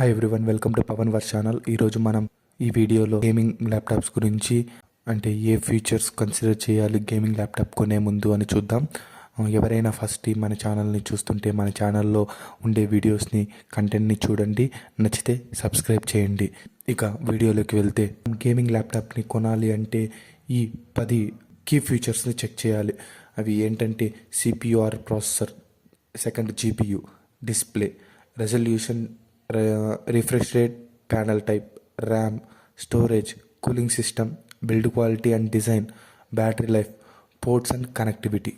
Hi everyone, welcome to Pavan వర్ channel. ఈరోజు మనం ఈ వీడియోలో గేమింగ్ ల్యాప్టాప్స్ గురించి అంటే ఏ ఫీచర్స్ కన్సిడర్ చేయాలి గేమింగ్ ల్యాప్టాప్ కొనే ముందు అని చూద్దాం. ఎవరైనా ఫస్ట్ మన ఛానల్ని చూస్తుంటే మన ఛానల్లో ఉండే వీడియోస్ని కంటెంట్ని చూడండి, నచ్చితే సబ్స్క్రైబ్ చేయండి. ఇక వీడియోలోకి వెళ్తే గేమింగ్ ల్యాప్టాప్ని కొనాలి అంటే ఈ 10 కీ ఫీచర్స్ని చెక్ చేయాలి. అవి ఏంటంటే CPU or processor, second GPU, display, resolution, refresh rate, panel type, RAM, storage, cooling system, build quality and design, battery life, ports and connectivity.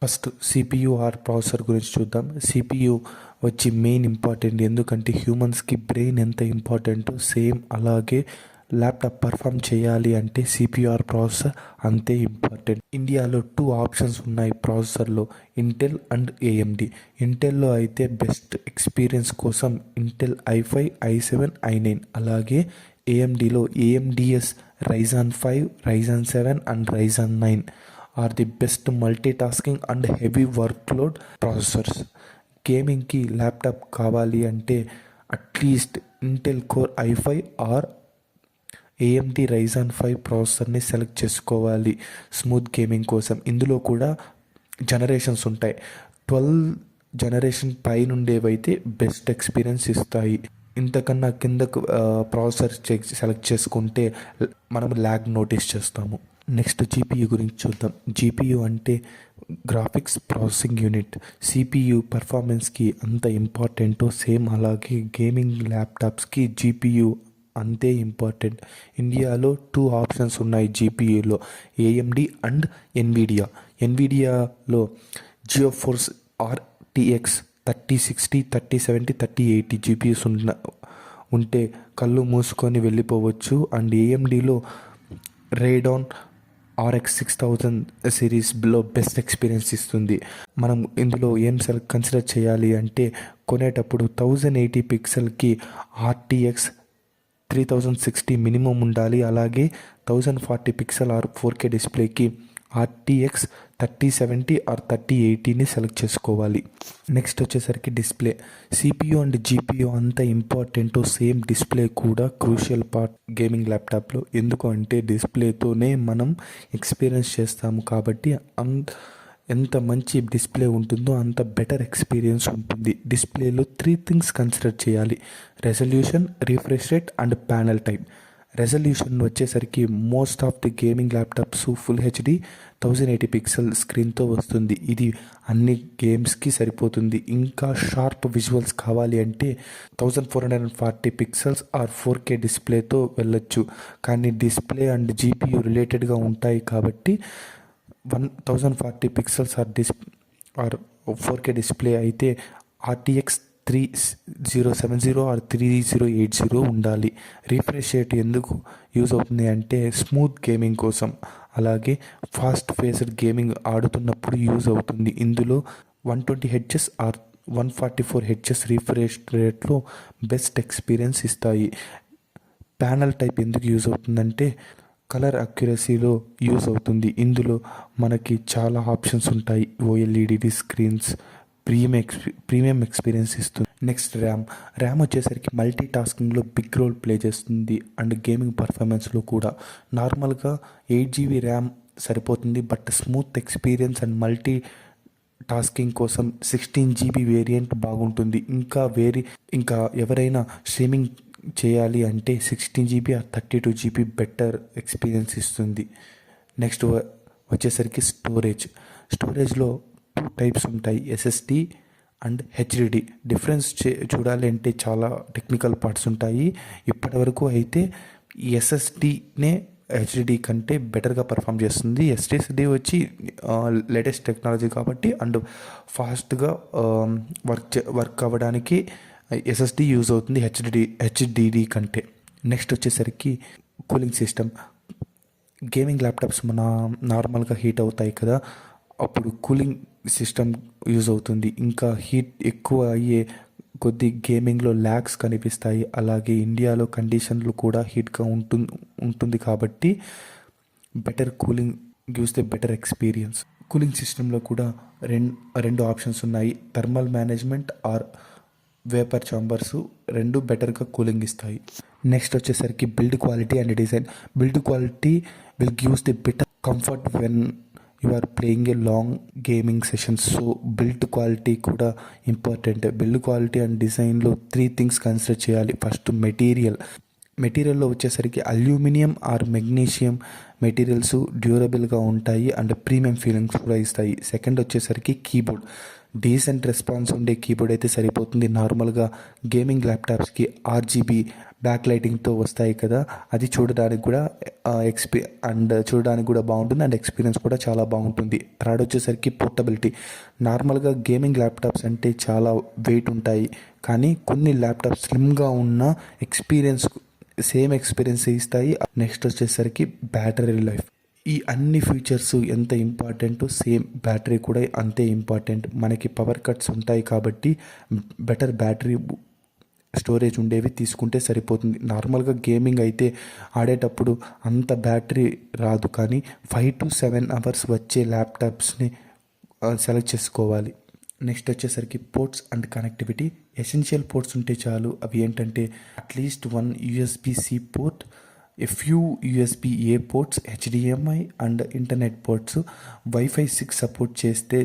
First CPU or processor గురించి చూద్దాం. సిపియు వచ్చి మెయిన్ ఇంపార్టెంట్, ఎందుకంటే హ్యూమన్స్కి brain ఎంత ఇంపార్టెంటో same అలాగే laptop perform చేయాలి అంటే సిపియుఆర్ processor అంతే ఇంపార్టెంట్. ఇండియాలో 2 ఆప్షన్స్ ఉన్నాయి ప్రాసెసర్లో, ఇంటెల్ అండ్ ఏఎండి. ఇంటెల్లో అయితే బెస్ట్ ఎక్స్పీరియన్స్ కోసం ఇంటెల్ i5, i7, i9, అలాగే ఏఎండిలో AMD's Ryzen 5, Ryzen 7 and Ryzen 9 are the best multitasking and heavy workload processors. గేమింగ్కి ల్యాప్టాప్ కావాలి అంటే at least Intel Core i5 or AMD Ryzen 5 ప్రాసెసర్ని సెలెక్ట్ చేసుకోవాలి smooth gaming కోసం. ఇందులో కూడా జనరేషన్స్ ఉంటాయి. 12 జనరేషన్ పైనుండేవైతే బెస్ట్ ఎక్స్పీరియన్స్ ఇస్తాయి. ఇంతకన్నా కిందకు ప్రాసెసర్ సెలెక్ట్ చేసుకుంటే మనం ల్యాగ్ నోటీస్ చేస్తాము. నెక్స్ట్ జీపీయూ గురించి చూద్దాం. జీపీయూ అంటే గ్రాఫిక్స్ ప్రాసెసింగ్ యూనిట్. సిపియు పర్ఫార్మెన్స్కి అంత ఇంపార్టెంటో సేమ్ అలాగే గేమింగ్ ల్యాప్టాప్స్కి జీపీయూ అంతే ఇంపార్టెంట్. ఇండియాలో 2 ఆప్షన్స్ ఉన్నాయి జీపీయూలో, ఏఎండి అండ్ ఎన్విడియా. ఎన్విడియాలో జియోఫోర్స్ ఆర్టీఎక్స్ 3060, 3070, 3080 జీపీయూస్ ఉంటే కళ్ళు మూసుకొని వెళ్ళిపోవచ్చు. అండ్ ఏఎండిలో రేడాన్ ఆర్ఎక్స్ 6000 సిరీస్లో బెస్ట్ ఎక్స్పీరియన్స్ ఇస్తుంది. మనం ఇందులో ఏం కన్సిడర్ చేయాలి అంటే కొనేటప్పుడు 1080 పిక్సెల్కి ఆర్టీఎక్స్ 3060 మినిమం ఉండాలి. అలాగే 1040 పిక్సెల్ ఆర్ 4K డిస్ప్లేకి ఆర్టీఎక్స్ 3070 ఆర్ 3080ని సెలెక్ట్ చేసుకోవాలి. నెక్స్ట్ వచ్చేసరికి డిస్ప్లే. సిపియు అండ్ జీపీయూ అంత ఇంపార్టెంటో సేమ్ డిస్ప్లే కూడా క్రూషియల్ పార్ట్ గేమింగ్ ల్యాప్టాప్లో. ఎందుకు అంటే డిస్ప్లేతోనే మనం ఎక్స్పీరియన్స్ చేస్తాము కాబట్టి ఎంత మంచి డిస్ప్లే ఉంటుందో అంత బెటర్ ఎక్స్పీరియన్స్ ఉంటుంది. డిస్ప్లేలో 3 థింగ్స్ కన్సిడర్ చేయాలి: resolution, refresh rate and panel type. Resolution వచ్చేసరికి most of the gaming laptops full HD 1080 pixel స్క్రీన్తో వస్తుంది. ఇది అన్ని గేమ్స్కి సరిపోతుంది. ఇంకా షార్ప్ విజువల్స్ కావాలి అంటే 1440 పిక్సెల్స్ ఆర్ 4K డిస్ప్లేతో వెళ్ళొచ్చు. కానీ డిస్ప్లే అండ్ జీపీయూ రిలేటెడ్గా ఉంటాయి కాబట్టి 1040 పిక్సెల్స్ ఆర్ 4K డిస్ప్లే అయితే ఆర్టీఎక్స్ 3070 ఆర్ 3080 ఉండాలి. రిఫ్రెష్ రేట్ ఎందుకు యూజ్ అవుతుంది అంటే స్మూత్ గేమింగ్ కోసం, అలాగే ఫాస్ట్ పేస్డ్ గేమింగ్ ఆడుతున్నప్పుడు యూజ్ అవుతుంది. ఇందులో 120 హెచ్ఎస్ ఆర్ 144 హెచ్ఎస్ రిఫ్రెష్ రేట్లో బెస్ట్ ఎక్స్పీరియన్స్ ఇస్తాయి. ప్యానల్ టైప్ ఎందుకు యూజ్ అవుతుందంటే కలర్ అక్యురసీలో యూజ్ అవుతుంది. ఇందులో మనకి చాలా ఆప్షన్స్ ఉంటాయి. ఓఎల్ఈడి స్క్రీన్స్ ప్రీమియం ఎక్స్పీరియన్స్ ఇస్తుంది. నెక్స్ట్ ర్యామ్ వచ్చేసరికి మల్టీ టాస్కింగ్లో బిగ్ రోల్ ప్లే చేస్తుంది అండ్ గేమింగ్ పర్ఫార్మెన్స్లో కూడా. నార్మల్గా 8GB ర్యామ్ సరిపోతుంది, but smooth experience and multi tasking కోసం 16GB వేరియంట్ బాగుంటుంది. ఇంకా ఎవరైనా స్ట్రీమింగ్ చేయాలి అంటే 16GB or 32GB better experience ఇస్తుంది. నెక్స్ట్ వచ్చేసరికి స్టోరేజ్లో 2 టైప్స్ ఉంటాయి, ఎస్ఎస్డి అండ్ హెచ్డిడి. డిఫరెన్స్ చూడాలి అంటే చాలా టెక్నికల్ పార్ట్స్ ఉంటాయి. ఇప్పటివరకు అయితే ఎస్ఎస్డినే హెచ్డిడి కంటే బెటర్గా పర్ఫామ్ చేస్తుంది. ఎస్ఎస్డి వచ్చి లేటెస్ట్ టెక్నాలజీ కాబట్టి అండ్ ఫాస్ట్గా వర్క్ అవ్వడానికి ఎస్ఎస్డి యూజ్ అవుతుంది హెచ్డిడి కంటే. నెక్స్ట్ వచ్చేసరికి కూలింగ్ సిస్టమ్. గేమింగ్ ల్యాప్టాప్స్ మన నార్మల్గా హీట్ అవుతాయి కదా, అప్పుడు కూలింగ్ సిస్టమ్ యూజ్ అవుతుంది. ఇంకా హీట్ ఎక్కువ అయ్యే కొద్ది గేమింగ్లో ల్యాగ్స్ కనిపిస్తాయి. అలాగే ఇండియాలో కండిషన్లు కూడా హీట్గా ఉంటుంది కాబట్టి better cooling gives the better experience. Cooling సిస్టంలో కూడా రెండు ఆప్షన్స్ ఉన్నాయి, thermal management or vapour chambers రెండు బెటర్గా కూలింగ్ ఇస్తాయి. నెక్స్ట్ వచ్చేసరికి build quality and design. Build quality will gives the better comfort when you are playing a long gaming sessions. So build quality కూడా important. Build quality and డిజైన్లో 3 things consider చేయాలి. First మెటీరియల్లో వచ్చేసరికి aluminium or magnesium materials డ్యూరబుల్గా ఉంటాయి and premium feelings కూడా ఇస్తాయి. Second వచ్చేసరికి కీబోర్డ్. డీసెంట్ రెస్పాన్స్ ఉండే కీబోర్డ్ అయితే సరిపోతుంది. నార్మల్గా గేమింగ్ ల్యాప్టాప్స్కి RGB బ్యాక్ లైటింగ్తో వస్తాయి కదా, అది చూడడానికి కూడా చూడడానికి కూడా బాగుంటుంది అండ్ ఎక్స్పీరియన్స్ కూడా చాలా బాగుంటుంది. థర్డ్ వచ్చేసరికి పోర్టబిలిటీ. నార్మల్గా గేమింగ్ ల్యాప్టాప్స్ అంటే చాలా వెయిట్ ఉంటాయి, కానీ కొన్ని ల్యాప్టాప్స్ స్లిమ్గా ఉన్న సేమ్ ఎక్స్పీరియన్స్ ఇస్తాయి. నెక్స్ట్ వచ్చేసరికి బ్యాటరీ లైఫ్. ఈ అన్ని ఫీచర్స్ ఎంత ఇంపార్టెంట్, సేమ్ బ్యాటరీ కూడా అంతే ఇంపార్టెంట్. మనకి పవర్ కట్స్ ఉంటాయి కాబట్టి బెటర్ బ్యాటరీ స్టోరేజ్ ఉండేవి తీసుకుంటే సరిపోతుంది. నార్మల్గా గేమింగ్ అయితే ఆడేటప్పుడు అంత బ్యాటరీ రాదు, కానీ 5 to 7 hours వచ్చే ల్యాప్టాప్స్ని సెలెక్ట్ చేసుకోవాలి. నెక్స్ట్ వచ్చేసరికి ports and connectivity. Essential ports ఉంటే చాలు. అవి ఏంటంటే at least 1 USB-C port, a few USB-A ports, HDMI and internet ports. Wi-Fi 6 support చేస్తే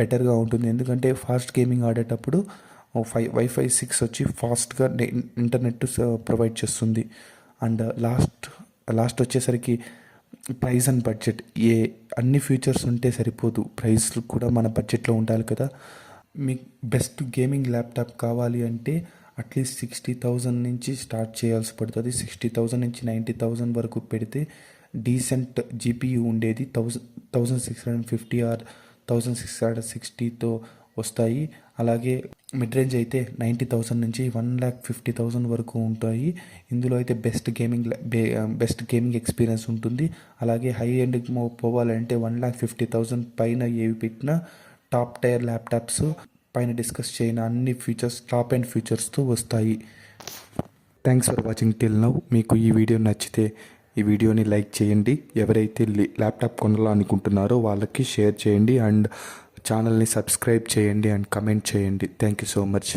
బెటర్గా ఉంటుంది, ఎందుకంటే ఫాస్ట్ గేమింగ్ ఆడేటప్పుడు Wi-Fi 6 వచ్చి ఫాస్ట్గా ఇంటర్నెట్ ప్రొవైడ్ చేస్తుంది. అండ్ లాస్ట్ వచ్చేసరికి ప్రైస్ అండ్ బడ్జెట్. అన్ని ఫీచర్స్ ఉంటే సరిపోదు, ప్రైస్ కూడా మన బడ్జెట్లో ఉండాలి కదా. మీకు బెస్ట్ గేమింగ్ ల్యాప్టాప్ కావాలి అంటే అట్లీస్ట్ 60,000 నుంచి స్టార్ట్ చేయాల్సి పడుతుంది. 60,000 నుంచి 90,000 వరకు పెడితే డీసెంట్ GPU ఉండేది 1650 ఆర్ 1660తో వస్తాయి. అలాగే మిడ్ రేంజ్ అయితే 90,000 నుంచి 1,50,000 వరకు ఉంటాయి. ఇందులో అయితే బెస్ట్ గేమింగ్ ఎక్స్పీరియన్స్ ఉంటుంది. అలాగే హై ఎండ్ పోవాలంటే 1,50,000 పైన ఏవి పెట్టినా టాప్ టైర్ ల్యాప్టాప్స్ పైన డిస్కస్ చేయని అన్ని ఫీచర్స్ టాప్ అండ్ ఫీచర్స్తో వస్తాయి. Thanks for watching till now. మీకు ఈ వీడియో నచ్చితే ఈ వీడియోని లైక్ చేయండి. ఎవరైతే ల్యాప్టాప్ కొనాలనుకుంటున్నారో వాళ్ళకి షేర్ చేయండి అండ్ ఛానల్ని సబ్స్క్రైబ్ చేయండి అండ్ కమెంట్ చేయండి. Thank you so much.